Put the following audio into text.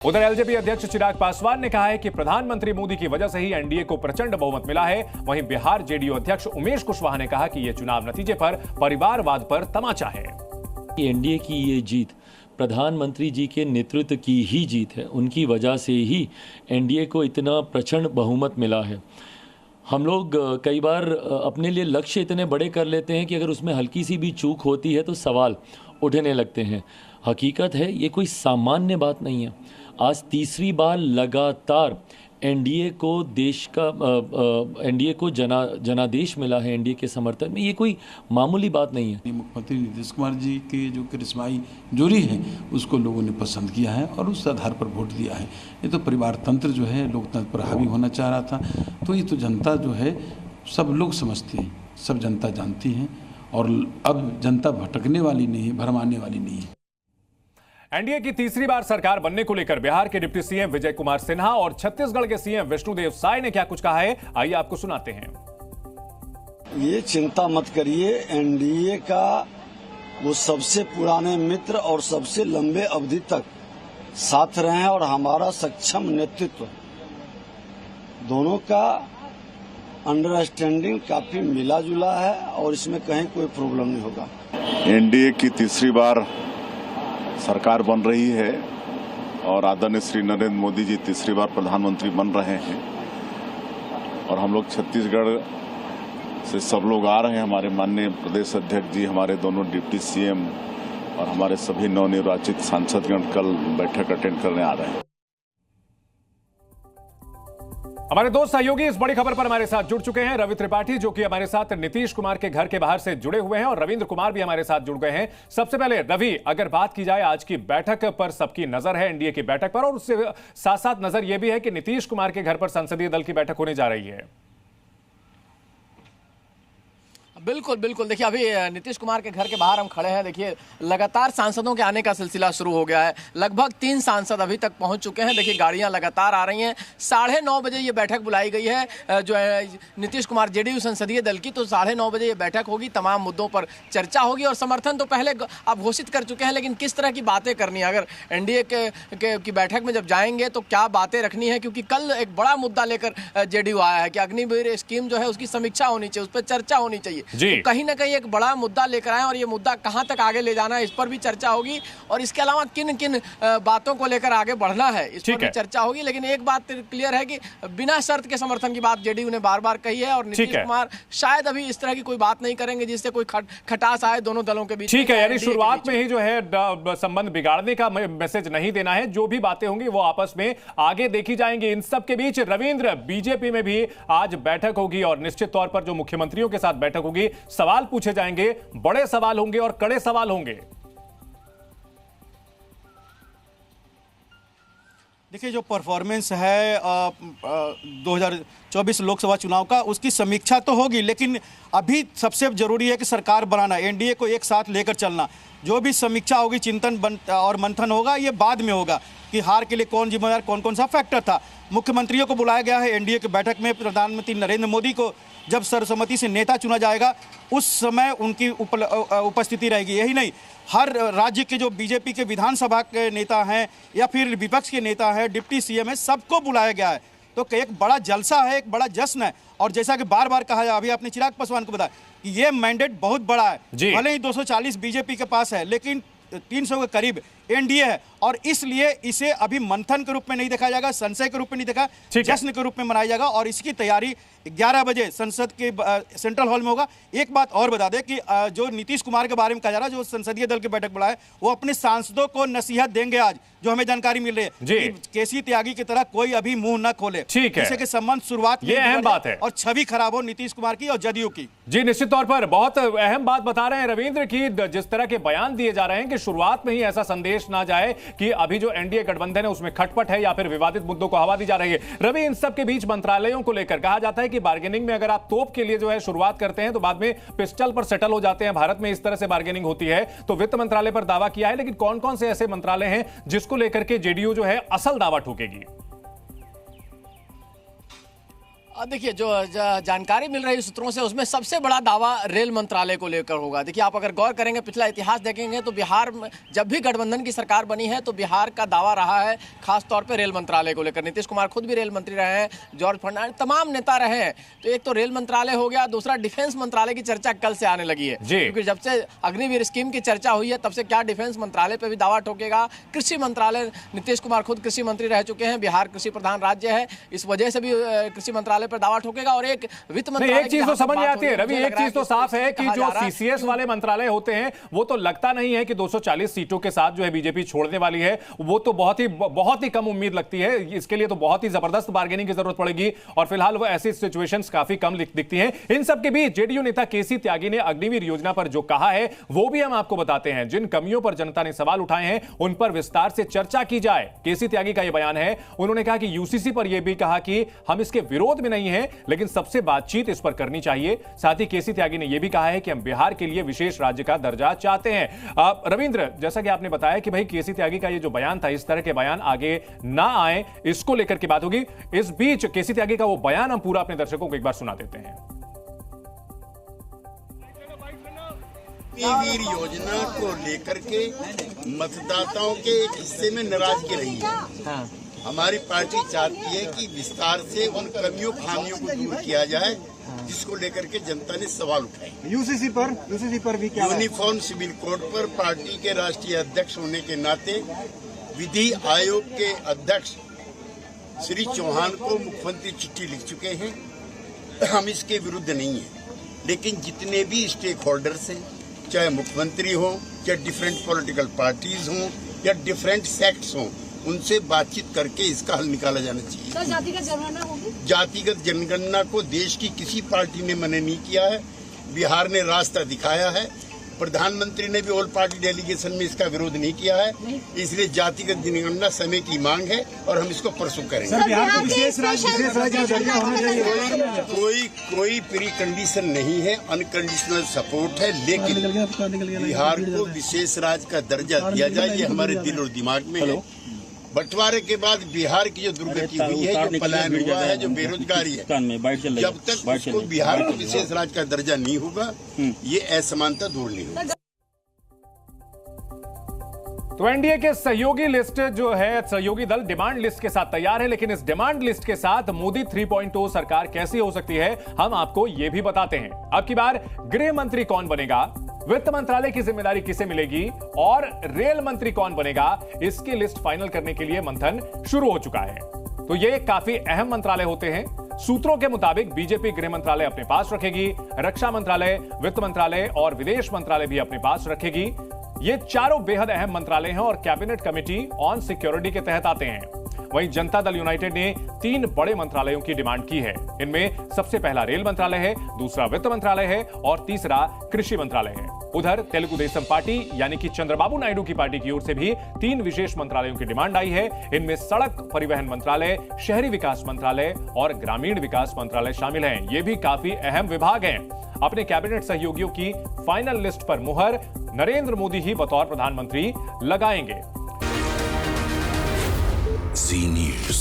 उधर एलजेपी अध्यक्ष चिराग पासवान ने कहा है कि प्रधानमंत्री मोदी की वजह से ही एनडीए को प्रचंड बहुमत मिला है। वहीं बिहार जेडीयू अध्यक्ष उमेश कुशवाहा ने कहा कि यह चुनाव नतीजे पर परिवारवाद पर तमाचा है। एनडीए की ये जीत प्रधानमंत्री जी के नेतृत्व की ही जीत है। उनकी वजह से ही एनडीए को इतना प्रचंड बहुमत मिला है। हम लोग कई बार अपने लिए लक्ष्य इतने बड़े कर लेते हैं कि अगर उसमें हल्की सी भी चूक होती है तो सवाल उठने लगते हैं। हकीकत है ये कोई सामान्य बात नहीं है। आज तीसरी बार लगातार एनडीए को जनादेश मिला है एनडीए के समर्थन में। ये कोई मामूली बात नहीं है। मुख्यमंत्री नीतीश कुमार जी के जो करिश्माई जोड़ी है उसको लोगों ने पसंद किया है और उस आधार पर वोट दिया है। ये तो परिवार तंत्र जो है लोकतंत्र पर हावी होना चाह रहा था, तो ये तो जनता जो है सब लोग समझते हैं, सब जनता जानती है और अब जनता भटकने वाली नहीं है, भरमाने वाली नहीं है। एनडीए की तीसरी बार सरकार बनने को लेकर बिहार के डिप्टी सीएम विजय कुमार सिन्हा और छत्तीसगढ़ के सीएम विष्णुदेव साय ने क्या कुछ कहा है, आइए आपको सुनाते हैं। ये चिंता मत करिए, एनडीए का वो सबसे पुराने मित्र और सबसे लंबे अवधि तक साथ रहे हैं और हमारा सक्षम नेतृत्व दोनों का अंडरस्टैंडिंग काफी मिला जुला है और इसमें कहीं कोई प्रॉब्लम नहीं होगा। एनडीए की तीसरी बार सरकार बन रही है और आदरणीय श्री नरेंद्र मोदी जी तीसरी बार प्रधानमंत्री बन रहे हैं और हम लोग छत्तीसगढ़ से सब लोग आ रहे हैं। हमारे माननीय प्रदेश अध्यक्ष जी, हमारे दोनों डिप्टी सीएम और हमारे सभी नवनिर्वाचित सांसदगण कल बैठक अटेंड करने आ रहे हैं। हमारे दो सहयोगी इस बड़ी खबर पर हमारे साथ जुड़ चुके हैं। रवि त्रिपाठी जो कि हमारे साथ नीतीश कुमार के घर के बाहर से जुड़े हुए हैं और रविंद्र कुमार भी हमारे साथ जुड़ गए हैं। सबसे पहले रवि, अगर बात की जाए आज की बैठक पर, सबकी नजर है एनडीए की बैठक पर और उससे साथ साथ नजर यह भी है कि नीतीश कुमार के घर पर संसदीय दल की बैठक होने जा रही है। बिल्कुल बिल्कुल, देखिए अभी नीतीश कुमार के घर के बाहर हम खड़े हैं। देखिए लगातार सांसदों के आने का सिलसिला शुरू हो गया है। लगभग 3 सांसद अभी तक पहुंच चुके हैं। देखिए गाड़ियां लगातार आ रही हैं। 9:30 बजे ये बैठक बुलाई गई है जो है नीतीश कुमार जेडीयू संसदीय दल की, तो 9:30 बजे ये बैठक होगी। तमाम मुद्दों पर चर्चा होगी और समर्थन तो पहले आप घोषित कर चुके हैं, लेकिन किस तरह की बातें करनी है, अगर एनडीए की बैठक में जब जाएंगे तो क्या बातें रखनी है, क्योंकि कल एक बड़ा मुद्दा लेकर जेडीयू आया है कि अग्निवीर स्कीम जो है उसकी समीक्षा होनी चाहिए, उस पर चर्चा होनी चाहिए। तो कहीं ना कहीं एक बड़ा मुद्दा लेकर आए और ये मुद्दा कहां तक आगे ले जाना है इस पर भी चर्चा होगी और इसके अलावा किन किन बातों को लेकर आगे बढ़ना है इस पर भी चर्चा होगी। लेकिन एक बात क्लियर है कि बिना शर्त के समर्थन की बात जेडीयू ने बार बार कही है और नीतीश कुमार शायद अभी इस तरह की कोई बात नहीं करेंगे जिससे कोई खटास आए दोनों दलों के बीच। ठीक है, यानी शुरुआत में ही जो है संबंध बिगाड़ने का मैसेज नहीं देना है। जो भी बातें होंगी वो आपस में आगे देखी जाएंगी। इन सब के बीच रविंद्र, बीजेपी में भी आज बैठक होगी और निश्चित तौर पर जो मुख्यमंत्रियों के साथ बैठक होगी, सवाल पूछे जाएंगे, बड़े सवाल होंगे और कड़े सवाल होंगे। देखिए जो परफॉर्मेंस है 2024 लोकसभा चुनाव का, उसकी समीक्षा तो होगी, लेकिन अभी सबसे जरूरी है कि सरकार बनाना, एनडीए को एक साथ लेकर चलना। जो भी समीक्षा होगी, चिंतन और मंथन होगा, ये बाद में होगा कि हार के लिए कौन जिम्मेदार, कौन कौन सा फैक्टर था। मुख्यमंत्रियों को बुलाया गया है एनडीए की बैठक में। प्रधानमंत्री नरेंद्र मोदी को जब सर्वसम्मति से नेता चुना जाएगा उस समय उनकी उपस्थिति रहेगी। यही नहीं, हर राज्य के जो बीजेपी के विधानसभा के नेता हैं या फिर विपक्ष के नेता हैं, डिप्टी सीएम है, सबको बुलाया गया है। तो एक बड़ा जलसा है, एक बड़ा जश्न है। और जैसा कि बार बार कहा, अभी आपने चिराग पासवान को बताया कि ये मैंडेट बहुत बड़ा है। भले ही 240 बीजेपी के पास है, लेकिन 300 के करीब एनडीए है और इसलिए इसे अभी मंथन के रूप में नहीं देखा जाएगा, संशय के रूप में नहीं देखा, जश्न के रूप में मनाया जाएगा। और इसकी तैयारी 11 बजे संसद के सेंट्रल हॉल में होगा। एक बात और बता दें कि जो नीतीश कुमार के बारे में कहा जा रहा है, जो संसदीय दल की बैठक बुलाए, वो अपने सांसदों को नसीहत देंगे आज, जो हमें जानकारी मिल रही है कि केसी त्यागी की तरह कोई अभी मुंह न खोले, जिससे कि संबंध शुरुआत ये अहम बात है और छवि खराब हो नीतीश कुमार की और जदयू की। जी निश्चित तौर पर बहुत अहम बात बता रहे हैं रविंद्र की। जिस तरह के बयान दिए जा रहे हैं कि शुरुआत में ही ऐसा संदेश ना जाए कि अभी जो एनडीए गठबंधन है उसमें खटपट है या फिर विवादित मुद्दों को हवा दी जा रही है। रवि, इन सब के बीच मंत्रालयों को लेकर कहा जाता है कि बार्गेनिंग में अगर आप तोप के लिए जो है शुरुआत करते हैं तो बाद में पिस्टल पर सेटल हो जाते हैं। भारत में इस तरह से बार्गेनिंग होती है। तो वित्त मंत्रालय पर दावा किया है, लेकिन कौन कौन से ऐसे मंत्रालय हैं जिसको लेकर के जेडीयू जो है असल दावा ठोकेगी? देखिए जो जानकारी मिल रही सूत्रों से उसमें सबसे बड़ा दावा रेल मंत्रालय को लेकर होगा। देखिए आप अगर गौर करेंगे, पिछला इतिहास देखेंगे तो बिहार में जब भी गठबंधन की सरकार बनी है तो बिहार का दावा रहा है खास तौर पे रेल मंत्रालय को लेकर। नीतीश कुमार खुद भी रेल मंत्री रहे हैं, जॉर्ज फर्नांडिस, तमाम नेता रहे हैं। तो एक तो रेल मंत्रालय हो गया, दूसरा डिफेंस मंत्रालय की चर्चा कल से आने लगी है, क्योंकि जब से अग्निवीर स्कीम की चर्चा हुई है तब से क्या डिफेंस मंत्रालय पर भी दावा ठोकेगा। कृषि मंत्रालय, नीतीश कुमार खुद कृषि मंत्री रह चुके हैं, बिहार कृषि प्रधान राज्य है, इस वजह से भी कृषि मंत्रालय पर दावा ठोकेगा। और एक वित्त मंत्रालय, एक चीज तो समझ में आती है रवि, एक चीज तो साफ है कि जो सीसीएस वाले मंत्रालय होते हैं वो तो लगता नहीं है कि 240 सीटों के साथ जो है बीजेपी छोड़ने वाली है। वो तो बहुत ही कम उम्मीद लगती है। इसके लिए तो बहुत ही जबरदस्त बार्गेनिंग की जरूरत पड़ेगी और फिलहाल वो ऐसी सिचुएशंस काफी कम दिखती हैं। इन सब के बीच जेडीयू नेता केसी त्यागी ने अग्निवीर योजना पर जो कहा है वो भी हम आपको बताते हैं। जिन कमियों पर जनता ने सवाल उठाए हैं उन पर विस्तार से चर्चा की जाए। केसी त्यागी का यह बयान है। उन्होंने कहा कि यूसीसी पर यह भी कहा कि हम इसके विरोध में नहीं है, लेकिन सबसे बातचीत इस पर करनी चाहिए। साथ ही केसी त्यागी ने यह भी कहा है कि हम बिहार के लिए विशेष राज्य का दर्जा चाहते हैं। रविंद्र, जैसा कि आपने बताया कि भाई केसी त्यागी का ये जो बयान था, इस तरह के बयान आगे ना आए, इसको लेकर के बात होगी। इस बीच केसी त्यागी का वो बयान हम पूरा अपने दर्शकों को एक बार सुना देते हैं। अग्निवीर योजना को लेकर के मतदाताओं के एक हिस्से में नाराजगी रही है। हमारी पार्टी चाहती है कि विस्तार से उन कमियों खामियों को दूर किया जाए जिसको लेकर के जनता ने सवाल उठाए। यूसीसी पर भी क्या यूनिफॉर्म सिविल कोड पर पार्टी के राष्ट्रीय अध्यक्ष होने के नाते विधि आयोग के अध्यक्ष श्री चौहान को मुख्यमंत्री चिट्ठी लिख चुके हैं। हम इसके विरुद्ध नहीं हैं, लेकिन जितने भी स्टेक होल्डर्स हैं, चाहे मुख्यमंत्री हो, चाहे डिफरेंट पॉलिटिकल पार्टीज हों या डिफरेंट सेक्ट्स हों, उनसे बातचीत करके इसका हल निकाला जाना चाहिए। तो जातिगत जनगणना होगी? जातिगत जनगणना को देश की किसी पार्टी ने मना नहीं किया है। बिहार ने रास्ता दिखाया है। प्रधानमंत्री ने भी ऑल पार्टी डेलीगेशन में इसका विरोध नहीं किया है। इसलिए जातिगत जनगणना समय की मांग है और हम इसको परसू करेंगे। कोई प्री कंडीशन नहीं है, अनकंडीशनल सपोर्ट है, लेकिन बिहार को विशेष राज्य का दर्जा दिया जाए, ये हमारे दिल और दिमाग में है। बंटवारे के बाद बिहार की जो दुर्गति हुई है, जो पलायन हुआ है, जो बेरोजगारी है, जब तक उसको बिहार को विशेष राज्य का दर्जा नहीं होगा, ये असमानता दूर नहीं होगी। तो एनडीए के सहयोगी लिस्ट जो है, सहयोगी दल डिमांड लिस्ट के साथ तैयार है, लेकिन इस डिमांड लिस्ट के साथ मोदी 3.0 सरकार कैसी हो सकती है, हम आपको यह भी बताते हैं। अब की बार गृह मंत्री कौन बनेगा, वित्त मंत्रालय की जिम्मेदारी किसे मिलेगी और रेल मंत्री कौन बनेगा, इसकी लिस्ट फाइनल करने के लिए मंथन शुरू हो चुका है। तो ये काफी अहम मंत्रालय होते हैं। सूत्रों के मुताबिक बीजेपी गृह मंत्रालय अपने पास रखेगी, रक्षा मंत्रालय, वित्त मंत्रालय और विदेश मंत्रालय भी अपने पास रखेगी। ये चारों बेहद अहम मंत्रालय हैं और कैबिनेट कमेटी ऑन सिक्योरिटी के तहत आते हैं। वहीं जनता दल यूनाइटेड ने 3 बड़े मंत्रालयों की डिमांड की है। इनमें सबसे पहला रेल मंत्रालय है, दूसरा वित्त मंत्रालय है और तीसरा कृषि मंत्रालय है। उधर तेलुगु देशम पार्टी यानी कि चंद्रबाबू नायडू की पार्टी की ओर से भी 3 विशेष मंत्रालयों की डिमांड आई है। इनमें सड़क परिवहन मंत्रालय, शहरी विकास मंत्रालय और ग्रामीण विकास मंत्रालय शामिल हैं। ये भी काफी अहम विभाग हैं। अपने कैबिनेट सहयोगियों की फाइनल लिस्ट पर मुहर नरेंद्र मोदी ही बतौर प्रधानमंत्री लगाएंगे। Zee News.